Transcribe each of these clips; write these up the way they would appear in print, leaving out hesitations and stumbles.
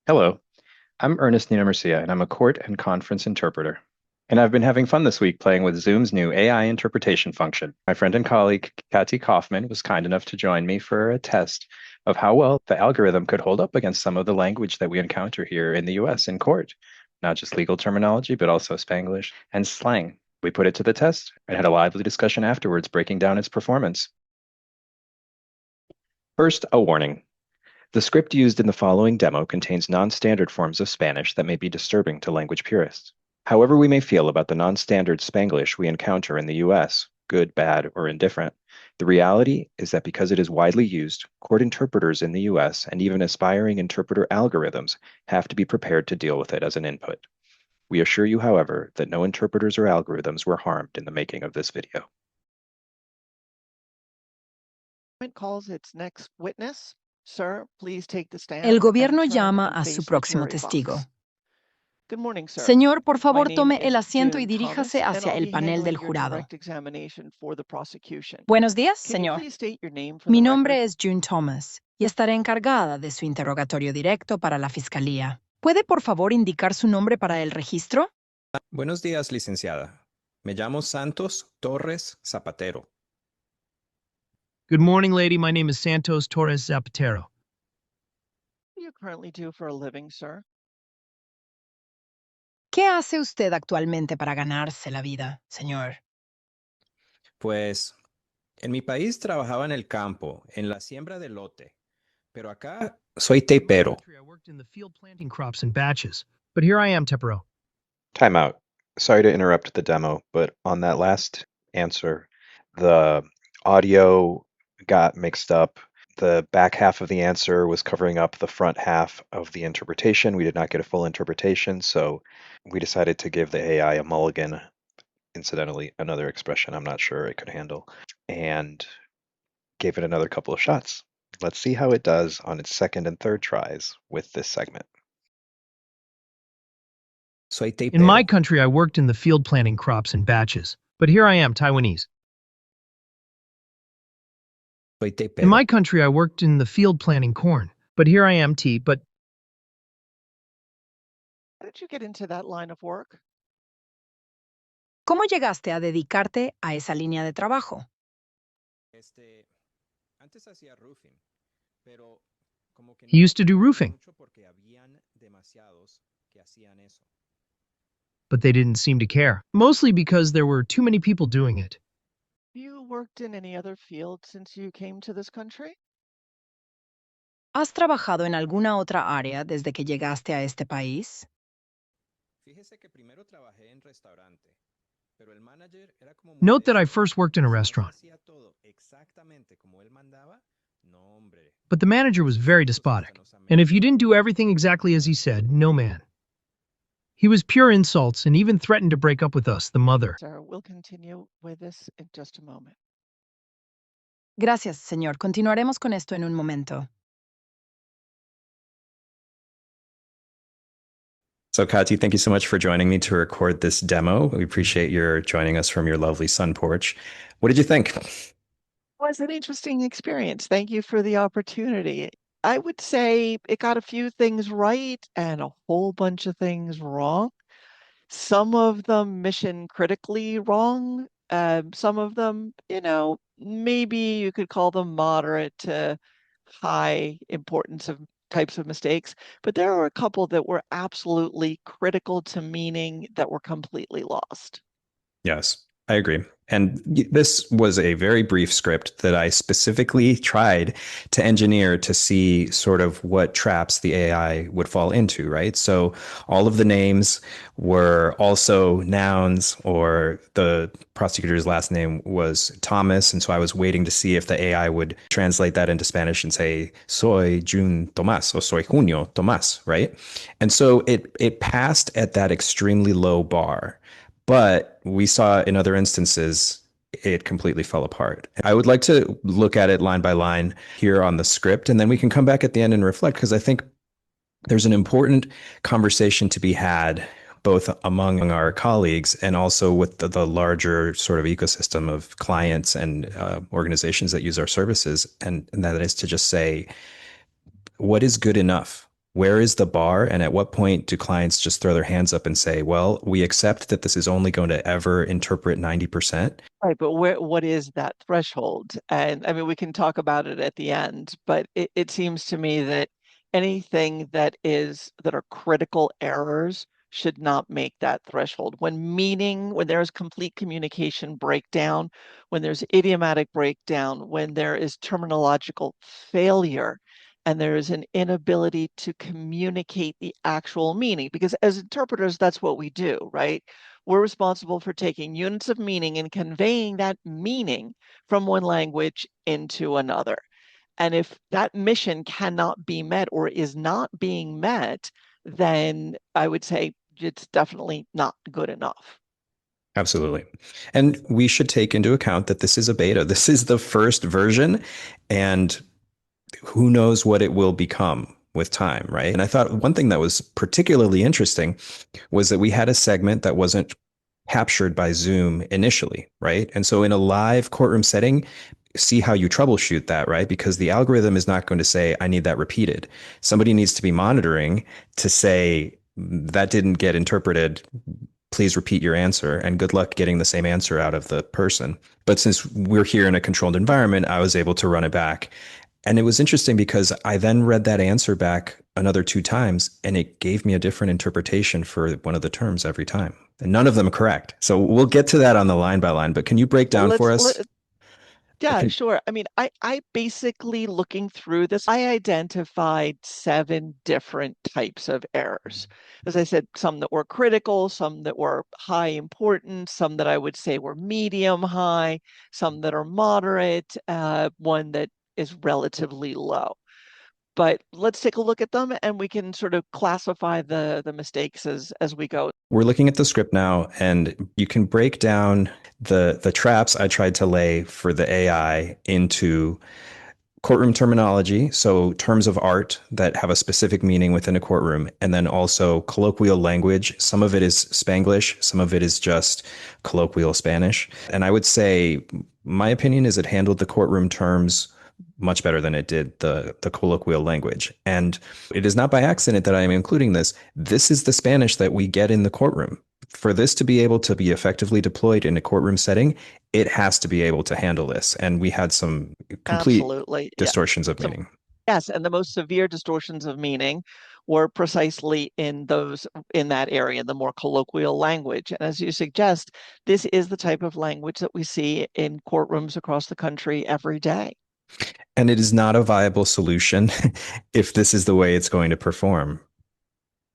Hello, I'm Ernest Niño-Murcia, and I'm a court and conference interpreter. And I've been having fun this week playing with Zoom's new AI interpretation function. My friend and colleague, Kathy Kaufman, was kind enough to join me for a test of how well the algorithm could hold up against some of the language that we encounter here in the US in court, not just legal terminology, but also Spanglish and slang. We put it to the test and had a lively discussion afterwards, breaking down its performance. First, a warning. The script used in the following demo contains non-standard forms of Spanish that may be disturbing to language purists. However we may feel about the non-standard Spanglish we encounter in the US, good, bad, or indifferent, the reality is that because it is widely used, court interpreters in the US and even aspiring interpreter algorithms have to be prepared to deal with it as an input. We assure you, however, that no interpreters or algorithms were harmed in the making of this video. Calls its next witness. Sir, please take the El stand gobierno and turn llama and a face su the próximo jury testigo. box. Good morning, sir. Señor, por My favor, name tome is el asiento y June diríjase Thomas, and hacia I'll el be panel del handling your jurado. direct examination for the prosecution. Buenos días, Can you señor. please state your name for Mi the nombre record? es June Thomas y estaré encargada de su interrogatorio directo para la fiscalía. ¿Puede, por favor, indicar su nombre para el registro? Buenos días, licenciada. Me llamo Santos Torres Zapatero. Good morning, lady. My name is Santos Torres Zapatero. What do you currently do for a living, sir? ¿Qué hace usted actualmente para ganarse la vida, señor? Pues, en mi país trabajaba en el campo, en la siembra de lote. Pero acá soy In my teipero. country, I worked in the field planting crops in batches, but here I am, Tepero. Time out. Sorry to interrupt the demo, but on that last answer, the audio got mixed up. The back half of the answer was covering up the front half of the interpretation. We did not get a full interpretation, so we decided to give the AI a mulligan. Incidentally, another expression I'm not sure it could handle, and gave it another couple of shots. Let's see how it does on its second and third tries with this segment. Soy In teipero. my country, I worked in the field planting crops in batches, but here I am, Taiwanese. Soy teipero. In my country, I worked in the field planting corn, but here I am, but How did you get into that line of work? ¿Cómo llegaste a dedicarte a esa línea de trabajo? Antes hacía roofing, pero como que he used to do roofing, mucho porque habían demasiados que hacían eso. but they didn't seem to care, mostly because there were too many people doing it. Have you worked in any other field since you came to this country? ¿Has trabajado en alguna otra área desde que llegaste a este país? Fíjese que primero trabajé en restaurante, pero el manager era como Note that I molesto. first worked in a Si no se restaurant, hacía todo exactamente como él mandaba, no, hombre. but the manager was very despotic, and if you didn't do everything exactly as he said, no man. He was pure insults and even threatened to break up with us, the mother. Sir, we'll continue with this in just a moment. Gracias, señor. Continuaremos con esto en un momento. So, Kati, thank you so much for joining me to record this demo. We appreciate your joining us from your lovely sun porch. What did you think? Was an interesting experience. Thank you for the opportunity. I would say it got a few things right and a whole bunch of things wrong. Some of them mission critically wrong. Some of them, maybe you could call them moderate to high importance of types of mistakes. But there were a couple that were absolutely critical to meaning that were completely lost. Yes, I agree. And this was a very brief script that I specifically tried to engineer to see sort of what traps the AI would fall into, right? So all of the names were also nouns, or the prosecutor's last name was Thomas. And so I was waiting to see if the AI would translate that into Spanish and say, soy June Tomás or soy Junio Tomás, right? And so it passed at that extremely low bar. But we saw in other instances, it completely fell apart. I would like to look at it line by line here on the script, and then we can come back at the end and reflect, because I think there's an important conversation to be had both among our colleagues and also with the larger sort of ecosystem of clients and organizations that use our services. And that is to just say, what is good enough? Where is the bar? And at what point do clients just throw their hands up and say, well, we accept that this is only going to ever interpret 90%? Right, but what is that threshold? And I mean, we can talk about it at the end, but it seems to me that anything that are critical errors should not make that threshold. When there's complete communication breakdown, when there's idiomatic breakdown, when there is terminological failure, and there is an inability to communicate the actual meaning, because as interpreters, that's what we do, right? We're responsible for taking units of meaning and conveying that meaning from one language into another. And if that mission cannot be met or is not being met, then I would say it's definitely not good enough. Absolutely. And we should take into account that this is a beta. This is the first version, and who knows what it will become with time, right? And I thought one thing that was particularly interesting was that we had a segment that wasn't captured by Zoom initially, right? And so in a live courtroom setting, see how you troubleshoot that, right? Because the algorithm is not going to say, I need that repeated. Somebody needs to be monitoring to say, that didn't get interpreted. Please repeat your answer, and good luck getting the same answer out of the person. But since we're here in a controlled environment, I was able to run it back. And it was interesting because I then read that answer back another 2 times, and it gave me a different interpretation for one of the terms every time. And none of them correct. So we'll get to that on the line by line, but can you break Well, down for us? yeah, Can, sure. I mean, I basically looking through this, I identified 7 different types of errors. As I said, some that were critical, some that were high importance, some that I would say were medium high, some that are moderate, one that is relatively low. But let's take a look at them and we can sort of classify the mistakes as we go. we're looking at the script now, and you can break down the traps I tried to lay for the AI into courtroom terminology, so terms of art that have a specific meaning within a courtroom, and then also colloquial language. Some of it is Spanglish, some of it is just colloquial Spanish. And I would say, my opinion is it handled the courtroom terms much better than it did the colloquial language. And it is not by accident that I am including this. This is the Spanish that we get in the courtroom. For this to be able to be effectively deployed in a courtroom setting, it has to be able to handle this. And we had some complete Absolutely. Yeah. distortions of Some meaning. Yes, and the most severe distortions of meaning were precisely in that area, the more colloquial language. And as you suggest, this is the type of language that we see in courtrooms across the country every day. And it is not a viable solution if this is the way it's going to perform.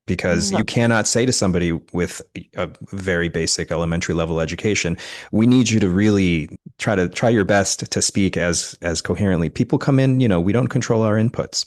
Because No, you cannot say to somebody with a very basic elementary level education, we need you to really try your best to speak as coherently. People come in, we don't control our inputs.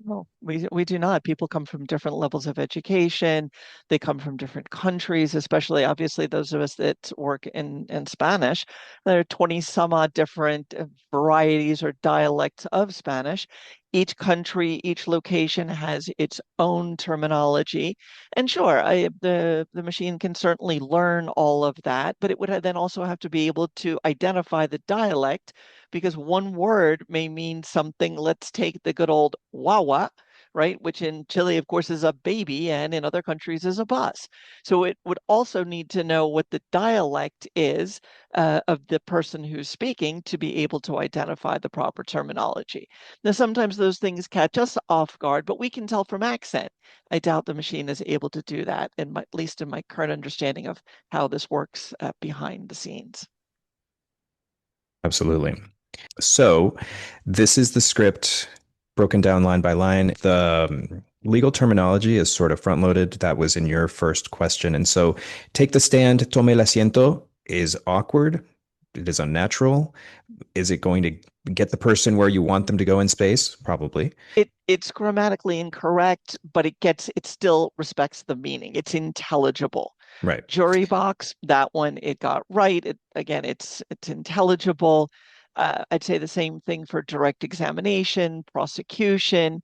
no, we do not. People come from different levels of education. They come from different countries, especially obviously those of us that work in Spanish. There are 20 some odd different varieties or dialects of Spanish. Each country, each location has its own terminology. And sure, the machine can certainly learn all of that, but it would then also have to be able to identify the dialect because one word may mean something. Let's take the good old wawa, right? Which in Chile, of course, is a baby, and in other countries is a bus. So it would also need to know what the dialect is of the person who's speaking to be able to identify the proper terminology. Now, sometimes those things catch us off guard, but we can tell from accent. I doubt the machine is able to do that, at least in my current understanding of how this works behind the scenes. Absolutely. So this is the script broken down line by line. The legal terminology is sort of front loaded. That was in your first question. And so take the stand, tome el asiento is awkward. It is unnatural. Is it going to get the person where you want them to go in space? Probably. It's grammatically incorrect, but it still respects the meaning. It's intelligible. Right. Jury box, that one it got right. Again, it's intelligible. I'd say the same thing for direct examination, prosecution.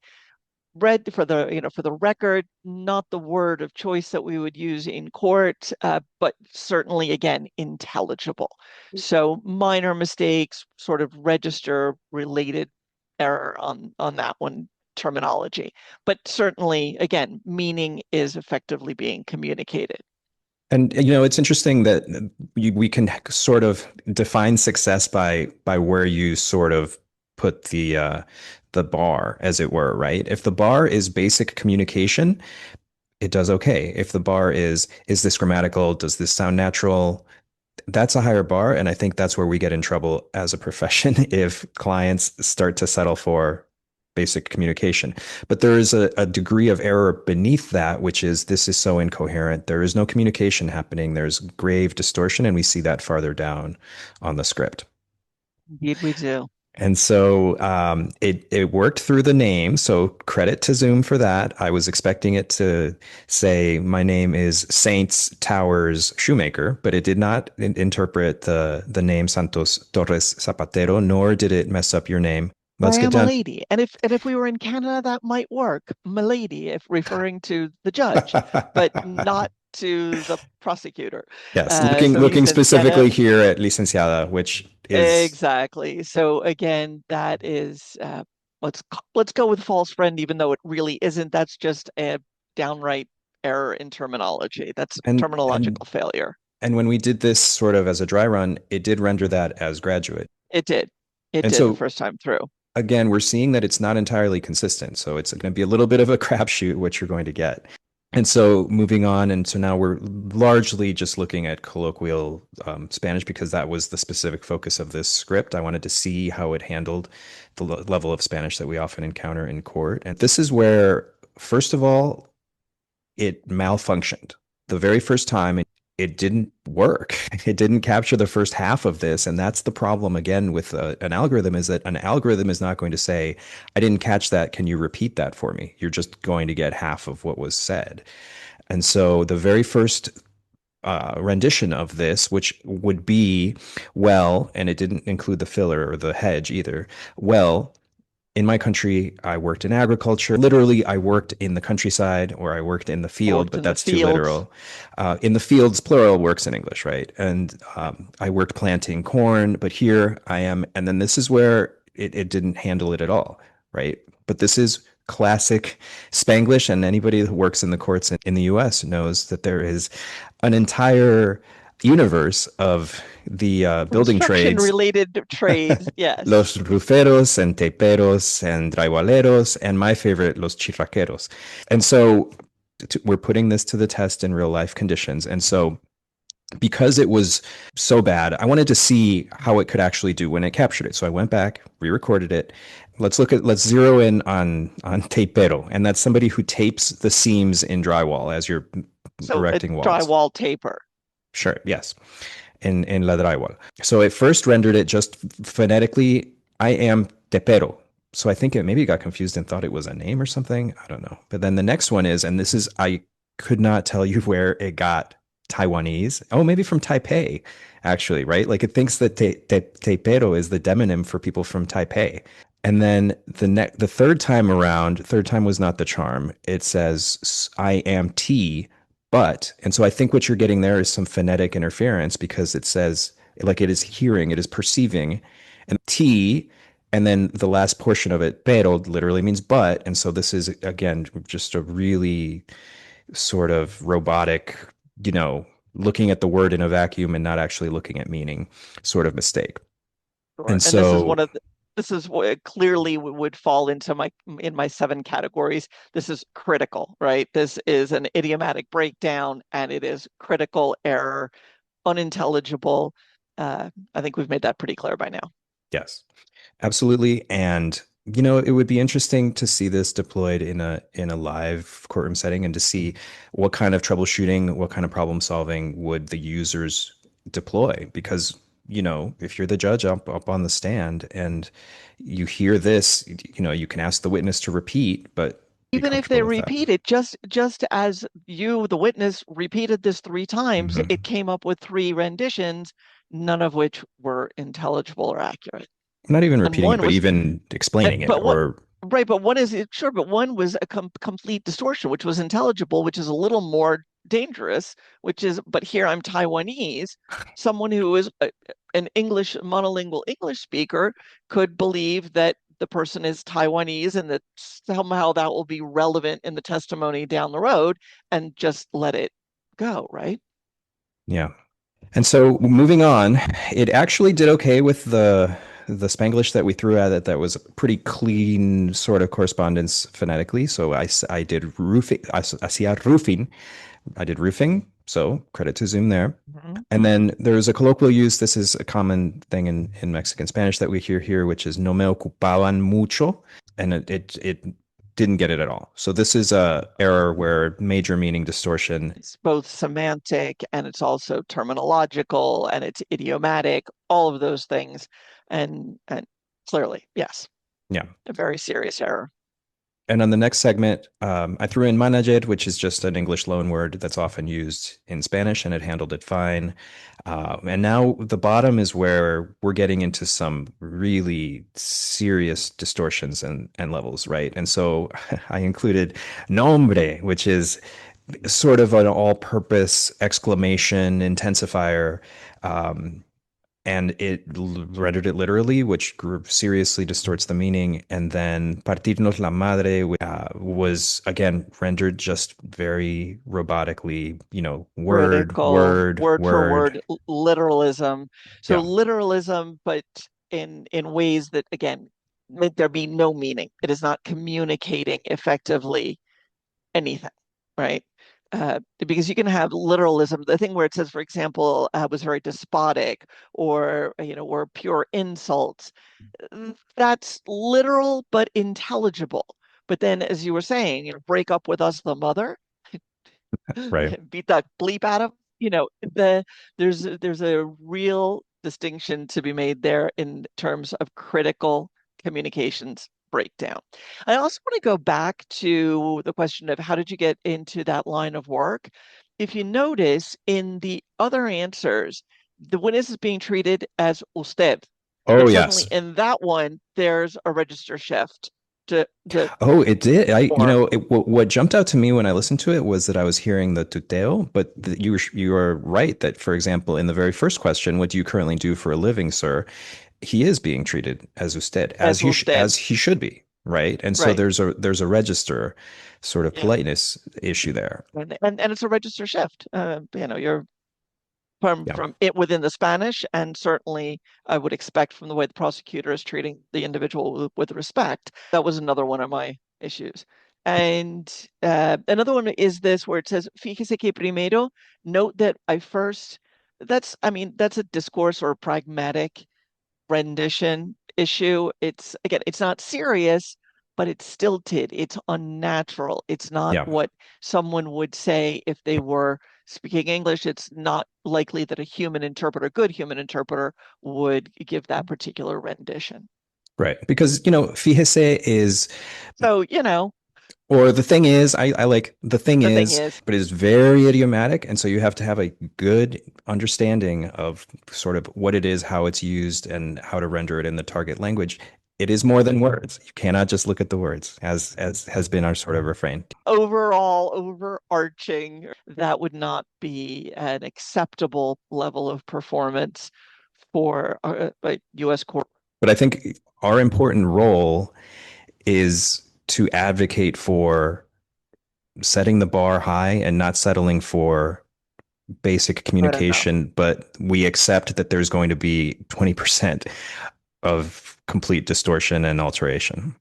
Read for the record, not the word of choice that we would use in court, but certainly again intelligible. So minor mistakes, sort of register related error on that one. terminology. But certainly, again, meaning is effectively being communicated. And it's interesting that we can sort of define success by where you sort of put the bar, as it were, right? If the bar is basic communication, it does okay. If the bar is this grammatical? Does this sound natural? That's a higher bar, and I think that's where we get in trouble as a profession if clients start to settle for basic communication. But there is a degree of error beneath that, which is this is so incoherent. There is no communication happening. There's grave distortion, and we see that farther down on the script. Indeed, we do. And so it worked through the name. So credit to Zoom for that. I was expecting it to say, my name is Saints Towers Shoemaker, but it did not interpret the name Santos Torres Zapatero, nor did it mess up your name. Let's get down. Milady. And if we were in Canada, that might work. Milady, if referring to the judge, but not to the prosecutor. Yes, looking specifically here at licenciada, which is exactly. So again, that is let's go with false friend, even though it really isn't. That's just a downright error in terminology. That's terminological failure. And when we did this sort of as a dry run, it did render that as graduate. It did. It did the first time through. Again, we're seeing that it's not entirely consistent. So it's going to be a little bit of a crapshoot what you're going to get. And so moving on, and so now we're largely just looking at colloquial Spanish because that was the specific focus of this script. I wanted to see how it handled the level of Spanish that we often encounter in court. And this is where, first of all, it malfunctioned. The very first time, it didn't work. It didn't capture the first half of this. And that's the problem, again, with an algorithm, is that an algorithm is not going to say, I didn't catch that. Can you repeat that for me? You're just going to get half of what was said. And so the very first rendition of this, which would be, well, and it didn't include the filler or the hedge either, well, in my country, I worked in agriculture. Literally, I worked in the countryside, or I worked in the field, but that's too literal. In the fields, plural works in English, right? And I worked planting corn, but here I am. And then this is where it didn't handle it at all, right? But this is classic Spanglish, and anybody who works in the courts in the US knows that there is an entire universe of the building trades, related trades. Yes. Los ruferos and teperos and drywalleros, and my favorite, los chirraqueros. And so we're putting this to the test in real life conditions. And so because it was so bad, I wanted to see how it could actually do when it captured it. So I went back, re-recorded it. Let's zero in on tapero, and that's somebody who tapes the seams in drywall as you're erecting walls. Drywall taper. Sure, yes. In la drywall. So it first rendered it just phonetically, I am tepero. So I think maybe it got confused and thought it was a name or something. I don't know. But then the next one is, and this is, I could not tell you where it got Taiwanese. Oh, maybe from Taipei, actually, right? Like it thinks that tepero is the demonym for people from Taipei. And then the third time around, third time was not the charm. It says, I am tea. But, and so I think what you're getting there is some phonetic interference, because it says, like, it is hearing, it is perceiving, and T, and then the last portion of it, pero, literally means but. And so this is, again, just a really sort of robotic, looking at the word in a vacuum and not actually looking at meaning sort of mistake. Sure. And so this is one of the, this is what clearly would fall into my 7 categories. This is critical, right? This is an idiomatic breakdown, and it is critical error, unintelligible. I think we've made that pretty clear by now. Yes, absolutely. And it would be interesting to see this deployed in a live courtroom setting, and to see what kind of troubleshooting, what kind of problem solving would the users deploy, because if you're the judge up on the stand and you hear this, you can ask the witness to repeat, but even if they repeat it, just as you, the witness, repeated this 3 times, it came up with 3 renditions, none of which were intelligible or accurate. Not even repeating it, but even explaining it. Right, but one is sure, but one was a complete distortion, which was intelligible, which is a little more dangerous, but here I'm Taiwanese. Someone who is an monolingual English speaker could believe that the person is Taiwanese and that somehow that will be relevant in the testimony down the road, and just let it go, right? Yeah. And so moving on, it actually did okay with the Spanglish that we threw at it that was pretty clean sort of correspondence phonetically. So I did roofing, hacía roofing. I did roofing, so credit to Zoom there. Mm-hmm. And then there's a colloquial use. This is a common thing in Mexican Spanish that we hear here, which is no me ocupaban mucho. And it didn't get it at all. So this is a error where major meaning distortion. It's both semantic and it's also terminological and it's idiomatic, all of those things. And clearly, yes, Yeah. a very serious error. And on the next segment, I threw in manager, which is just an English loan word that's often used in Spanish, and it handled it fine. And now the bottom is where we're getting into some really serious distortions and levels, right? And so I included nombre, which is sort of an all-purpose exclamation intensifier. And it rendered it literally, which seriously distorts the meaning. And then partirnos la madre was again rendered just very robotically, word, Critical, word, word for word. word literalism. So Yeah, literalism, but in ways that again make there be no meaning. It is not communicating effectively anything, right? Because you can have literalism, the thing where it says, for example, was very despotic, or pure insults. That's literal but intelligible. But then, as you were saying, break up with us, the mother, right. beat that bleep out of, there's a real distinction to be made there in terms of critical communications breakdown. I also want to go back to the question of how did you get into that line of work? If you notice in the other answers, the witness is being treated as usted, Oh but suddenly yes. in that one, there's a register shift to the Oh, it did. form. What jumped out to me when I listened to it was that I was hearing the tuteo, but you are right that, for example, in the very first question, what do you currently do for a living, sir? He is being treated as usted, As usted, as he should be, right? And so right? there's a register sort of Yeah. politeness issue there. And it's a register shift. You're from Yeah. it within the Spanish, and certainly I would expect from the way the prosecutor is treating the individual with respect. That was another one of my issues. And another one is this where it says, fíjese que primero, note that I first, that's a discourse or a pragmatic rendition issue. It's again, it's not serious, but it's stilted. It's unnatural. It's not Yeah. what someone would say if they were speaking English. It's not likely that a human interpreter, good human interpreter, would give that particular rendition. Right. Because, fíjese is, So, or the thing is, I like the thing the thing is, is, but it's very idiomatic. And so you have to have a good understanding of sort of what it is, how it's used, and how to render it in the target language. It is more than words. You cannot just look at the words, as has been our sort of refrain. overall, overarching, that would not be an acceptable level of performance for a U.S. court. But I think our important role is to advocate for setting the bar high and not settling for basic Good enough. communication, but we accept that there's going to be 20% of complete distortion and alteration.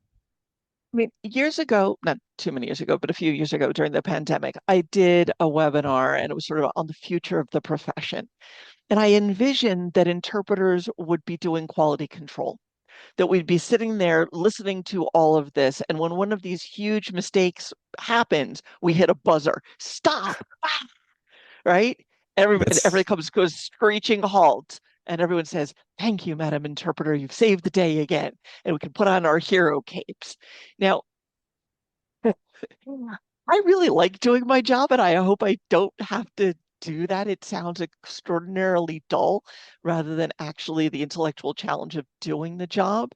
I mean, years ago, not too many years ago, but a few years ago during the pandemic, I did a webinar and it was sort of on the future of the profession. And I envisioned that interpreters would be doing quality control, that we'd be sitting there listening to all of this. And when one of these huge mistakes happens, we hit a buzzer, stop, right? Everybody That's goes screeching halt. And everyone says, thank you, Madam Interpreter. You've saved the day again. And we can put on our hero capes. Now, I really like doing my job, and I hope I don't have to do that. It sounds extraordinarily dull rather than actually the intellectual challenge of doing the job.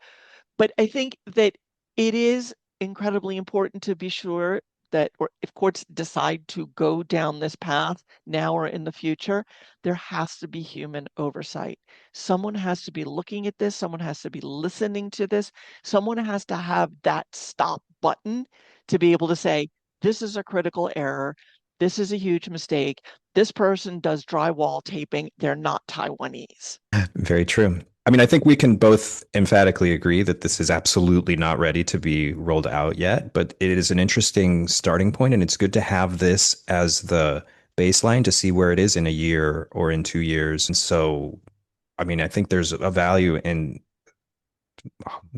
But I think that it is incredibly important to be sure that, or if courts decide to go down this path now or in the future, there has to be human oversight. Someone has to be looking at this, someone has to be listening to this, someone has to have that stop button to be able to say, this is a critical error, this is a huge mistake, this person does drywall taping, they're not Taiwanese. Very true. I mean, I think we can both emphatically agree that this is absolutely not ready to be rolled out yet, but it is an interesting starting point, and it's good to have this as the baseline to see where it is in a year or in 2 years. And so, I mean, I think there's a value in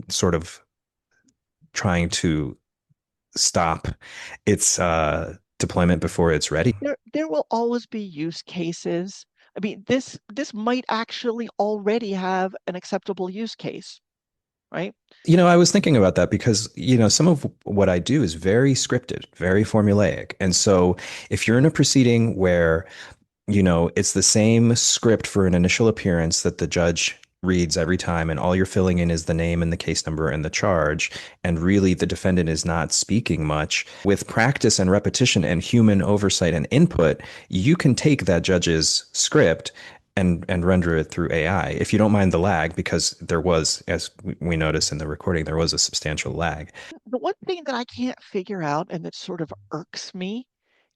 sort of trying to stop its deployment before it's ready. There will always be use cases. I mean, this might actually already have an acceptable use case, right? I was thinking about that because, some of what I do is very scripted, very formulaic. And so if you're in a proceeding where, it's the same script for an initial appearance that the judge reads every time, and all you're filling in is the name and the case number and the charge, and really the defendant is not speaking much, with practice and repetition and human oversight and input, you can take that judge's script and render it through AI, if you don't mind the lag, because there was, as we noticed in the recording, there was a substantial lag. The one thing that I can't figure out and that sort of irks me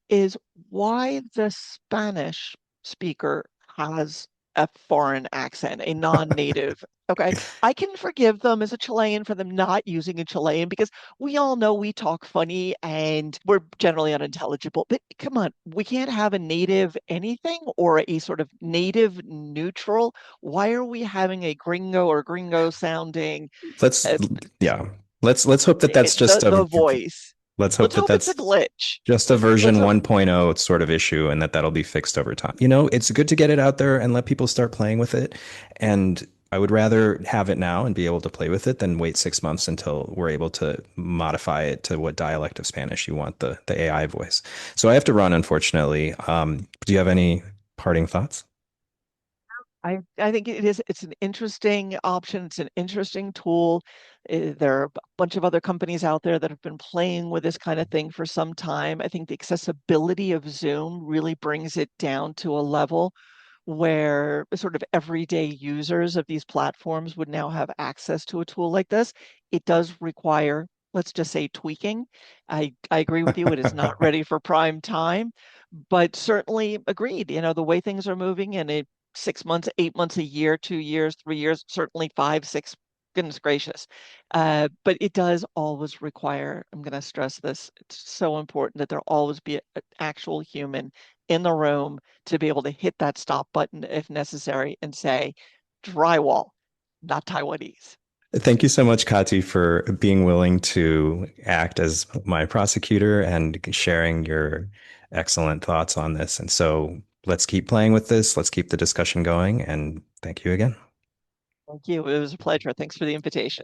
is why the Spanish speaker has a foreign accent, a non-native. Okay, I can forgive them as a Chilean for them not using a Chilean because we all know we talk funny and we're generally unintelligible. But come on, we can't have a native anything or a sort of native neutral. Why are we having a gringo or gringo sounding Let's uh, yeah. Let's hope that that's just the a voice? let's hope Let's that hope it's a that's glitch. just a Let's version hope. 1.0 sort of issue, and that'll be fixed over time. It's good to get it out there and let people start playing with it. And I would rather have it now and be able to play with it than wait 6 months until we're able to modify it to what dialect of Spanish you want the AI voice. So I have to run, unfortunately. Do you have any parting thoughts? I think it's an interesting option. It's an interesting tool. There are a bunch of other companies out there that have been playing with this kind of thing for some time. I think the accessibility of Zoom really brings it down to a level where sort of everyday users of these platforms would now have access to a tool like this. It does require, let's just say, tweaking. I agree with you. It is not ready for prime time, but certainly agreed. The way things are moving and 6 months, 8 months, a year, 2 years, 3 years, certainly 5, 6, goodness gracious. But it does always require, I'm going to stress this, it's so important that there always be an actual human in the room to be able to hit that stop button if necessary and say, drywall, not Taiwanese. Thank you so much, Kati, for being willing to act as my prosecutor and sharing your excellent thoughts on this. And so let's keep playing with this. Let's keep the discussion going. And thank you again. Thank you. It was a pleasure. Thanks for the invitation.